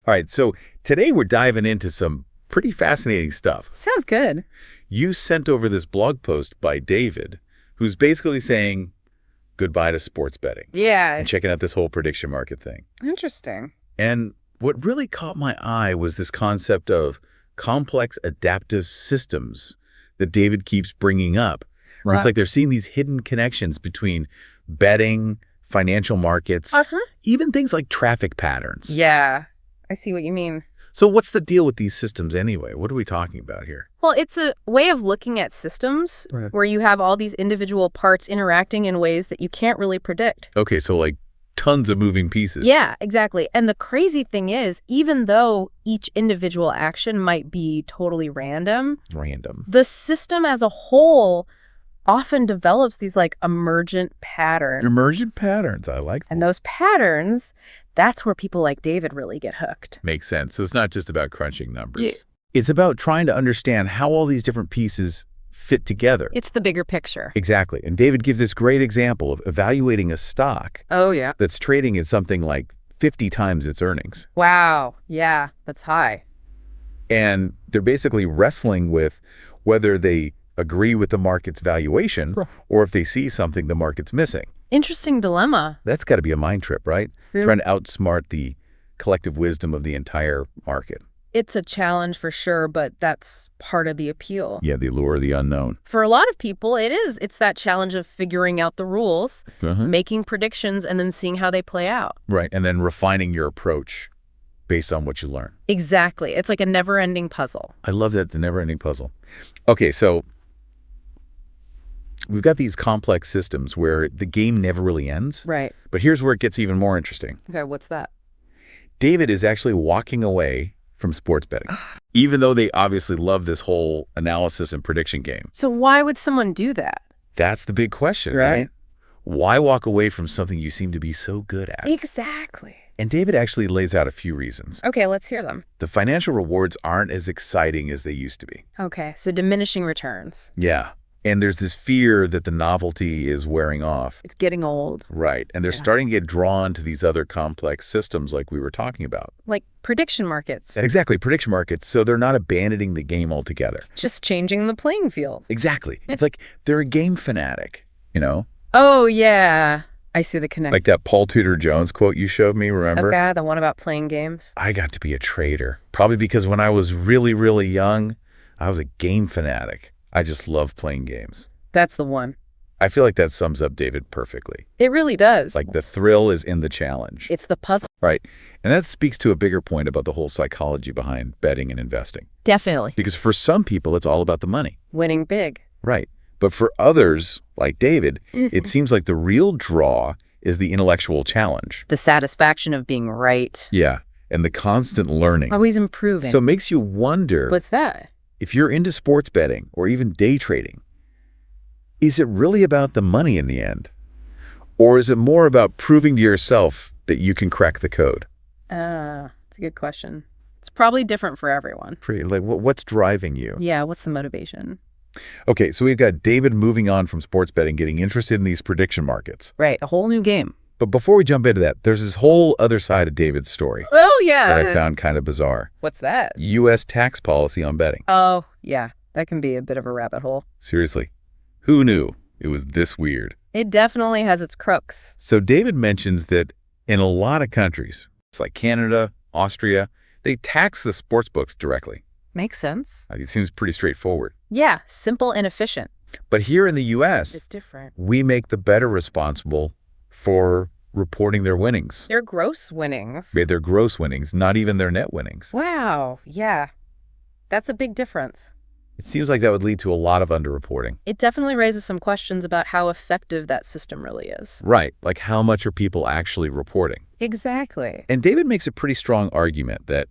All right, so today we're diving into some pretty fascinating stuff. Sounds good. You sent over this blog post by David, who's basically saying goodbye to sports betting Yeah. and checking out this whole prediction market thing. Interesting. And what really caught my eye was this concept of complex adaptive systems that David keeps bringing up. Where it's like they're seeing these hidden connections between betting, financial markets, even things like traffic patterns. Yeah. I see what you mean. So what's the deal with these systems anyway? What are we talking about here? Well, it's a way of looking at systems where you have all these individual parts interacting in ways that you can't really predict. Okay, so like tons of moving pieces. Yeah, exactly. And the crazy thing is, even though each individual action might be totally random, the system as a whole often develops these like emergent patterns. Emergent patterns, I like that. And those patterns, that's where people like David really get hooked. Makes sense. So it's not just about crunching numbers. Yeah. It's about trying to understand how all these different pieces fit together. It's the bigger picture. Exactly. And David gives this great example of evaluating a stock that's trading at something like 50 times its earnings. Wow. Yeah, that's high. And they're basically wrestling with whether they agree with the market's valuation or if they see something the market's missing. Interesting dilemma. That's got to be a mind trip, right? Trying to outsmart the collective wisdom of the entire market. It's a challenge for sure, but that's part of the appeal. Yeah, the allure of the unknown. For a lot of people, it is. It's that challenge of figuring out the rules, making predictions, and then seeing how they play out. Right, and then refining your approach based on what you learn. Exactly. It's like a never-ending puzzle. I love that, the never-ending puzzle. Okay, so we've got these complex systems where the game never really ends. Right. But here's where it gets even more interesting. Okay, what's that? David is actually walking away from sports betting, even though they obviously love this whole analysis and prediction game. So why would someone do that? That's the big question, right? Why walk away from something you seem to be so good at? Exactly. And David actually lays out a few reasons. Okay, let's hear them. The financial rewards aren't as exciting as they used to be. Okay, so diminishing returns. Yeah. And there's this fear that the novelty is wearing off. It's getting old. Right. And they're starting to get drawn to these other complex systems like we were talking about. Like prediction markets. Exactly, prediction markets. So they're not abandoning the game altogether. Just changing the playing field. Exactly. It's like they're a game fanatic, you know? Oh, yeah. I see the connection. Like that Paul Tudor Jones quote you showed me, remember? Okay, the one about playing games. I got to be a trader. Probably because when I was really, really young, I was a game fanatic. I just love playing games. That's the one. I feel like that sums up David perfectly. It really does. Like the thrill is in the challenge. It's the puzzle. Right. And that speaks to a bigger point about the whole psychology behind betting and investing. Definitely. Because for some people, it's all about the money. Winning big. Right. But for others, like David, it seems like the real draw is the intellectual challenge. The satisfaction of being right. Yeah. And the constant learning. Always improving. So it makes you wonder. What's that? If you're into sports betting or even day trading, is it really about the money in the end? Or is it more about proving to yourself that you can crack the code? It's a good question. It's probably different for everyone. Like, what's driving you? Yeah, what's the motivation? Okay, so we've got David moving on from sports betting, getting interested in these prediction markets. Right, a whole new game. But before we jump into that, there's this whole other side of David's story. Oh, yeah. That I found kind of bizarre. What's that? U.S. tax policy on betting. Oh, yeah. That can be a bit of a rabbit hole. Seriously. Who knew it was this weird? It definitely has its crooks. So David mentions that in a lot of countries, it's like Canada, Austria, they tax the sports books directly. Makes sense. It seems pretty straightforward. Yeah, simple and efficient. But here in the U.S., it's different. We make the bettor responsible for reporting their winnings. Their gross winnings. Their gross winnings, not even their net winnings. Wow, yeah. That's a big difference. It seems like that would lead to a lot of underreporting. It definitely raises some questions about how effective that system really is. Right, like how much are people actually reporting? Exactly. And David makes a pretty strong argument that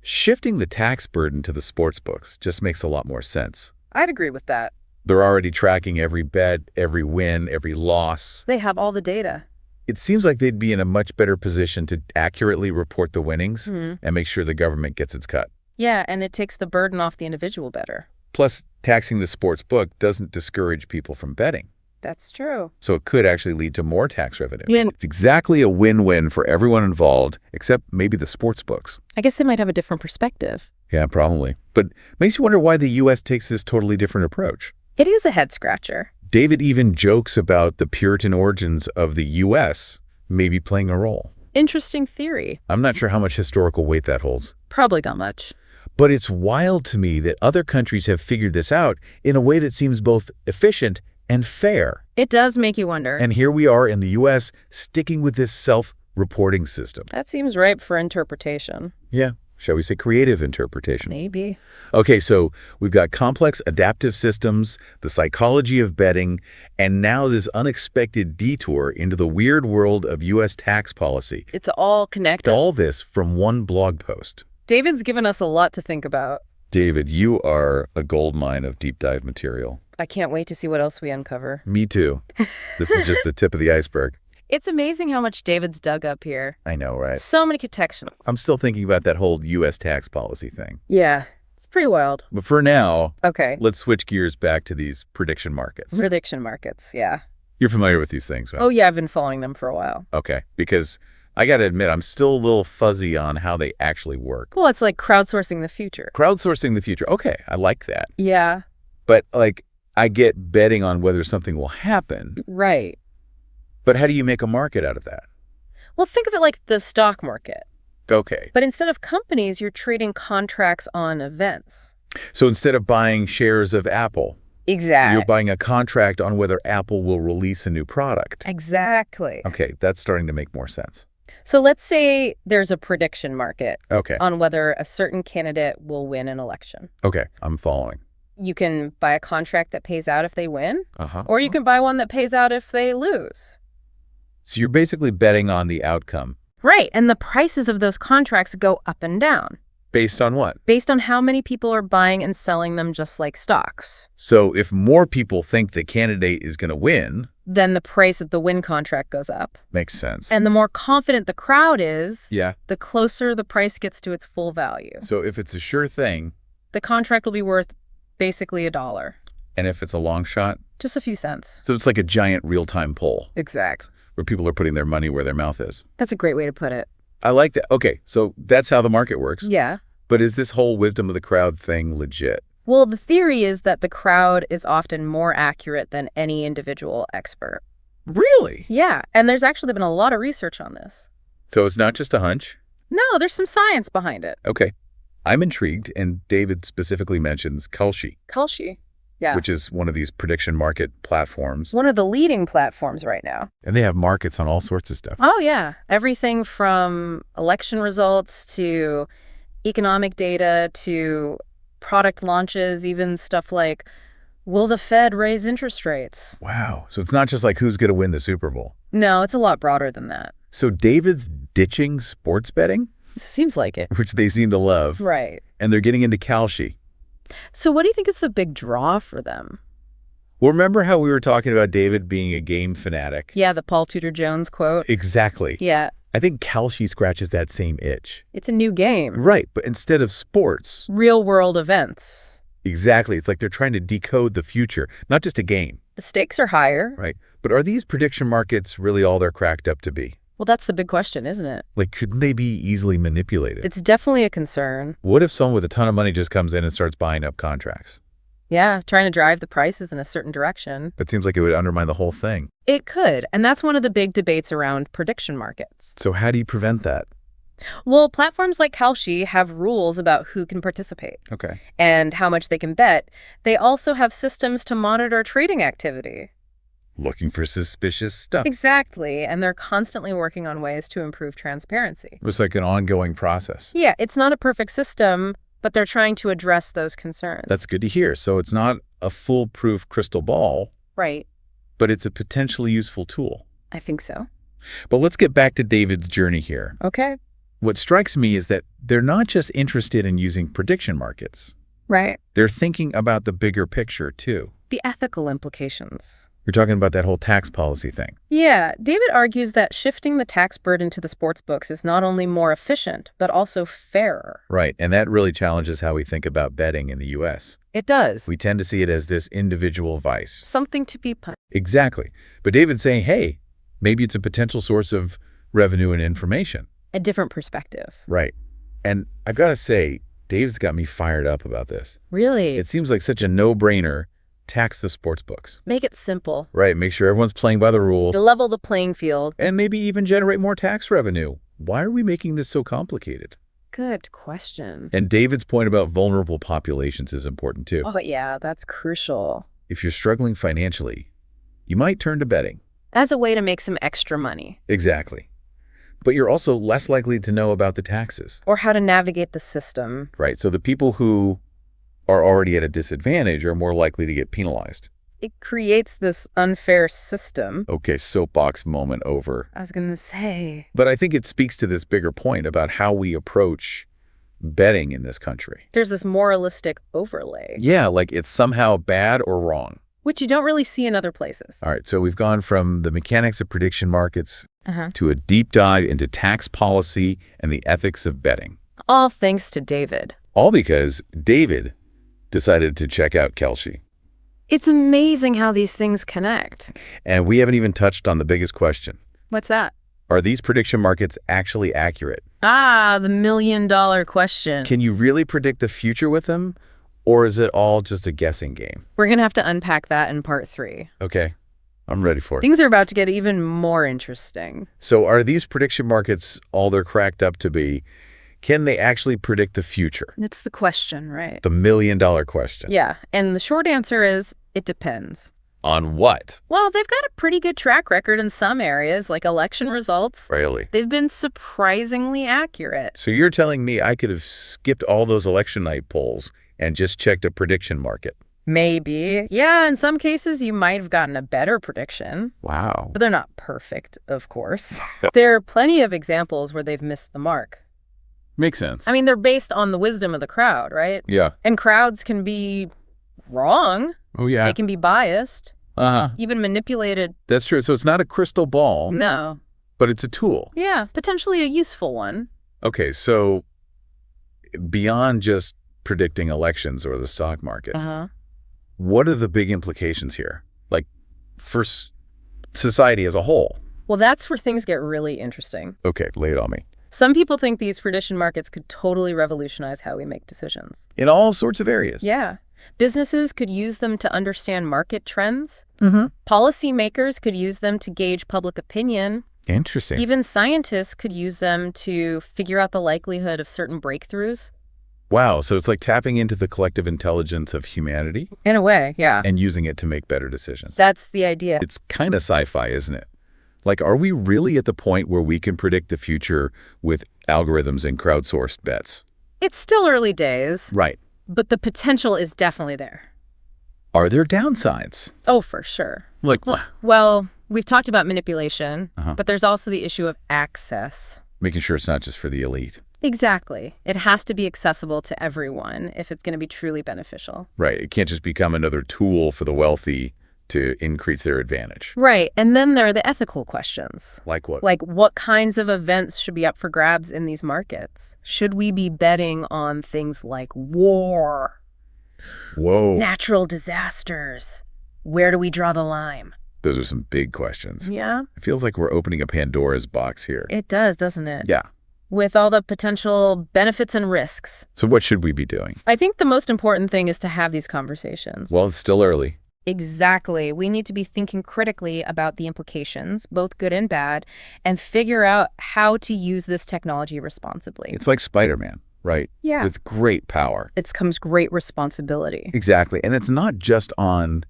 shifting the tax burden to the sports books just makes a lot more sense. I'd agree with that. They're already tracking every bet, every win, every loss. They have all the data. It seems like they'd be in a much better position to accurately report the winnings and make sure the government gets its cut. Yeah, and it takes the burden off the individual bettor. Plus, taxing the sports book doesn't discourage people from betting. That's true. So it could actually lead to more tax revenue. Yeah. It's exactly a win-win for everyone involved, except maybe the sports books. I guess they might have a different perspective. Yeah, probably. But makes you wonder why the U.S. takes this totally different approach. It is a head-scratcher. David even jokes about the Puritan origins of the U.S. maybe playing a role. Interesting theory. I'm not sure how much historical weight that holds. Probably not much. But it's wild to me that other countries have figured this out in a way that seems both efficient and fair. It does make you wonder. And here we are in the U.S. sticking with this self-reporting system. That seems ripe for interpretation. Yeah. Shall we say creative interpretation? Maybe. Okay, so we've got complex adaptive systems, the psychology of betting, and now this unexpected detour into the weird world of U.S. tax policy. It's all connected. All this from one blog post. David's given us a lot to think about. David, you are a goldmine of deep dive material. I can't wait to see what else we uncover. Me too. This is just the tip of the iceberg. It's amazing how much David's dug up here. I know, right? So many connections. I'm still thinking about that whole U.S. tax policy thing. Yeah, it's pretty wild. But for now, okay, let's switch gears back to these prediction markets. Prediction markets, yeah. You're familiar with these things, right? Oh, yeah, I've been following them for a while. Okay, because I got to admit, I'm still a little fuzzy on how they actually work. Well, it's like crowdsourcing the future. Crowdsourcing the future. Okay, I like that. Yeah. But, like, I get betting on whether something will happen. Right. But how do you make a market out of that? Well, think of it like the stock market. Okay. But instead of companies, you're trading contracts on events. So instead of buying shares of Apple, exactly, you're buying a contract on whether Apple will release a new product. Exactly. Okay, that's starting to make more sense. So let's say there's a prediction market okay, on whether a certain candidate will win an election. Okay, I'm following. You can buy a contract that pays out if they win, Uh-huh. or you can buy one that pays out if they lose. So you're basically betting on the outcome. Right, and the prices of those contracts go up and down. Based on what? Based on how many people are buying and selling them just like stocks. So if more people think the candidate is going to win, then the price of the win contract goes up. Makes sense. And the more confident the crowd is, yeah, the closer the price gets to its full value. So if it's a sure thing, the contract will be worth basically $1. And if it's a long shot? Just a few cents. So it's like a giant real-time poll. Exact. Where people are putting their money where their mouth is. That's a great way to put it. I like that. Okay, so that's how the market works. Yeah. But is this whole wisdom of the crowd thing legit? Well, the theory is that the crowd is often more accurate than any individual expert. Really? Yeah, and there's actually been a lot of research on this. So it's not just a hunch? No, there's some science behind it. Okay. I'm intrigued, and David specifically mentions Kalshi. Kalshi. Yeah. Which is one of these prediction market platforms. One of the leading platforms right now. And they have markets on all sorts of stuff. Oh, yeah. Everything from election results to economic data to product launches, even stuff like, will the Fed raise interest rates? Wow. So it's not just like who's going to win the Super Bowl. No, it's a lot broader than that. So David's ditching sports betting? Seems like it. Which they seem to love. Right. And they're getting into Kalshi. So what do you think is the big draw for them? Well, remember how we were talking about David being a game fanatic? Yeah, the Paul Tudor Jones quote. Exactly. Yeah. I think Kalshi scratches that same itch. It's a new game. Right, but instead of sports. Real world events. Exactly. It's like they're trying to decode the future, not just a game. The stakes are higher. Right. But are these prediction markets really all they're cracked up to be? Well, that's the big question, isn't it? Like, couldn't they be easily manipulated? It's definitely a concern. What if someone with a ton of money just comes in and starts buying up contracts? Yeah, trying to drive the prices in a certain direction. It seems like it would undermine the whole thing. It could, and that's one of the big debates around prediction markets. So how do you prevent that? Well, platforms like Kalshi have rules about who can participate. Okay. And how much they can bet. They also have systems to monitor trading activity. Looking for suspicious stuff. Exactly, and they're constantly working on ways to improve transparency. It's like an ongoing process. Yeah, it's not a perfect system, but they're trying to address those concerns. That's good to hear. So it's not a foolproof crystal ball. Right. But it's a potentially useful tool. I think so. But let's get back to David's journey here. Okay. What strikes me is that they're not just interested in using prediction markets. Right. They're thinking about the bigger picture, too. The ethical implications. You're talking about that whole tax policy thing. Yeah, David argues that shifting the tax burden to the sports books is not only more efficient, but also fairer. Right, and that really challenges how we think about betting in the U.S. It does. We tend to see it as this individual vice. Something to be punished. Exactly. But David's saying, hey, maybe it's a potential source of revenue and information. A different perspective. Right. And I've got to say, Dave's got me fired up about this. Really? It seems like such a no-brainer. Tax the sports books. Make it simple. Right, make sure everyone's playing by the rules. To level the playing field. And maybe even generate more tax revenue. Why are we making this so complicated? Good question. And David's point about vulnerable populations is important too. Oh, yeah, that's crucial. If you're struggling financially, you might turn to betting. As a way to make some extra money. Exactly. But you're also less likely to know about the taxes. Or how to navigate the system. Right, so the people who are already at a disadvantage are more likely to get penalized. It creates this unfair system. Okay, soapbox moment over. I was going to say. But I think it speaks to this bigger point about how we approach betting in this country. There's this moralistic overlay. Yeah, like it's somehow bad or wrong. Which you don't really see in other places. All right, so we've gone from the mechanics of prediction markets to a deep dive into tax policy and the ethics of betting. All thanks to David. All because David decided to check out Kelce. It's amazing how these things connect. And we haven't even touched on the biggest question. What's that? Are these prediction markets actually accurate? Ah, the million-dollar question. Can you really predict the future with them? Or is it all just a guessing game? We're going to have to unpack that in part 3. Okay, I'm ready for it. Things are about to get even more interesting. So are these prediction markets all they're cracked up to be? Can they actually predict the future? It's the question, right? The million-dollar question. Yeah, and the short answer is it depends. On what? Well, they've got a pretty good track record in some areas, like election results. Really? They've been surprisingly accurate. So you're telling me I could have skipped all those election night polls and just checked a prediction market? Maybe. Yeah, in some cases, you might have gotten a better prediction. Wow. But they're not perfect, of course. There are plenty of examples where they've missed the mark. Makes sense. I mean, they're based on the wisdom of the crowd, right? Yeah. And crowds can be wrong. Oh, yeah. They can be biased. Uh-huh. Even manipulated. That's true. So it's not a crystal ball. No. But it's a tool. Yeah, potentially a useful one. Okay, so beyond just predicting elections or the stock market, what are the big implications here? Like, for society as a whole? Well, that's where things get really interesting. Okay, lay it on me. Some people think these prediction markets could totally revolutionize how we make decisions. In all sorts of areas. Yeah. Businesses could use them to understand market trends. Policymakers could use them to gauge public opinion. Interesting. Even scientists could use them to figure out the likelihood of certain breakthroughs. Wow, so it's like tapping into the collective intelligence of humanity? In a way, yeah. And using it to make better decisions. That's the idea. It's kind of sci-fi, isn't it? Like, are we really at the point where we can predict the future with algorithms and crowdsourced bets? It's still early days. Right. But the potential is definitely there. Are there downsides? Oh, for sure. Like what? Well, we've talked about manipulation, but there's also the issue of access. Making sure it's not just for the elite. Exactly. It has to be accessible to everyone if it's going to be truly beneficial. Right. It can't just become another tool for the wealthy to increase their advantage. Right. And then there are the ethical questions. Like what? Like what kinds of events should be up for grabs in these markets? Should we be betting on things like war? Whoa. Natural disasters? Where do we draw the line? Those are some big questions. Yeah. It feels like we're opening a Pandora's box here. It does, doesn't it? Yeah. With all the potential benefits and risks. So what should we be doing? I think the most important thing is to have these conversations. Well, it's still early. Exactly. We need to be thinking critically about the implications, both good and bad, and figure out how to use this technology responsibly. It's like Spider-Man, right? Yeah. With great power. It comes great responsibility. Exactly. And it's not just on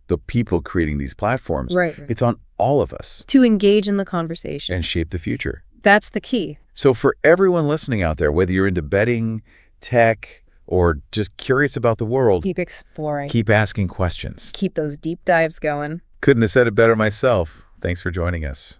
the people creating these platforms. Right. It's on all of us. To engage in the conversation. And shape the future. That's the key. So for everyone listening out there, whether you're into betting, tech, or just curious about the world, Keep exploring. keep asking questions. Keep those deep dives going. Couldn't have said it better myself. Thanks for joining us.